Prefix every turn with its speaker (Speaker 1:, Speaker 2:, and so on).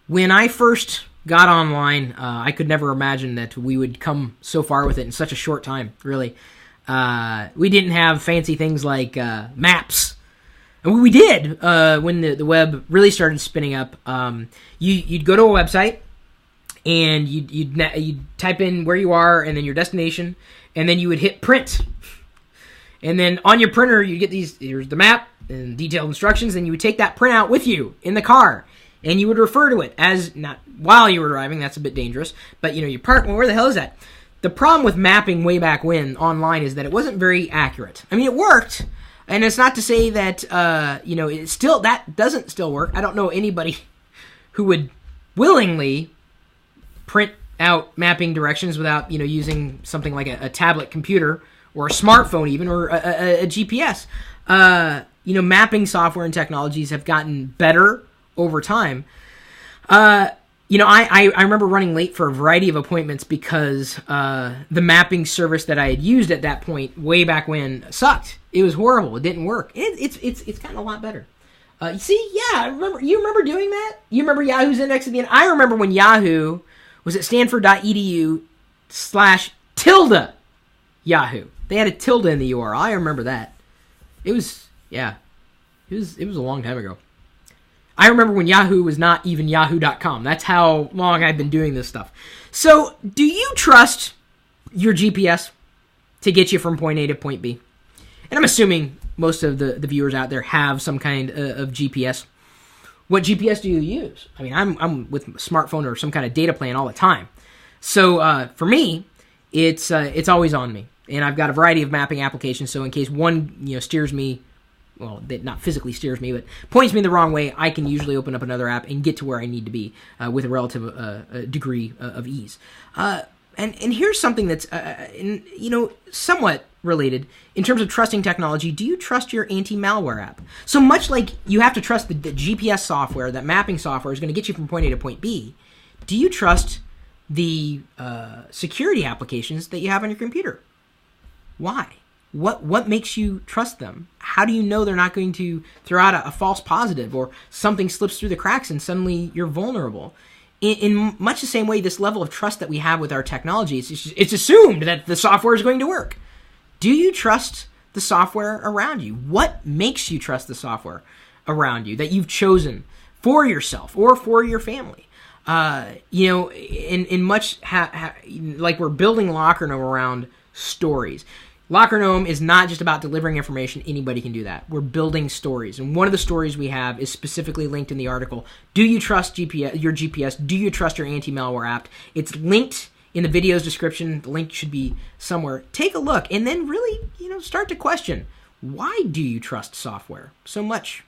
Speaker 1: When I first got online, I could never imagine that we would come so far with it in such a short time, really. We didn't have fancy things like maps. And we did when the web really started spinning up. You'd go to a website, and you'd type in where you are and then your destination, and then you would hit print. And then on your printer, you get here's the map and detailed instructions, and you would take that printout with you in the car, and you would refer to it as, not while you were driving, that's a bit dangerous, but you park, well, where the hell is that? The problem with mapping way back when online is that it wasn't very accurate. I mean, it worked, and it's not to say that, that doesn't still work. I don't know anybody who would willingly print out mapping directions without, using something like a tablet computer or a smartphone even, or a GPS. Mapping software and technologies have gotten better over time. I remember running late for a variety of appointments because the mapping service that I had used at that point, way back when, sucked. It was horrible. It didn't work. It's gotten a lot better. I remember. You remember doing that? You remember Yahoo's index at the end? I remember when Yahoo was at stanford.edu/tilde Yahoo. They had a tilde in the URL. I remember that. It was a long time ago. I remember when Yahoo was not even yahoo.com. That's how long I've been doing this stuff. So, do you trust your GPS to get you from point A to point B? And I'm assuming most of the viewers out there have some kind of GPS. What GPS do you use? I mean, I'm with a smartphone or some kind of data plan all the time. So, for me, it's always on me. And I've got a variety of mapping applications, so in case one, steers me, well, not physically steers me, but points me the wrong way, I can usually open up another app and get to where I need to be with a relative degree of ease. And here's something that's, somewhat related. In terms of trusting technology, do you trust your anti-malware app? So much like you have to trust the GPS software, that mapping software is going to get you from point A to point B, do you trust the security applications that you have on your computer? Why? What makes you trust them? How do you know they're not going to throw out a false positive or something slips through the cracks and suddenly you're vulnerable? In much the same way, this level of trust that we have with our technology, it's assumed that the software is going to work. Do you trust the software around you? What makes you trust the software around you that you've chosen for yourself or for your family? In much like we're building Locker Gnome around stories. Locker Gnome is not just about delivering information. Anybody can do that. We're building stories. And one of the stories we have is specifically linked in the article. Do you trust your GPS? Do you trust your anti-malware app? It's linked in the video's description. The link should be somewhere. Take a look and then really, start to question, why do you trust software so much?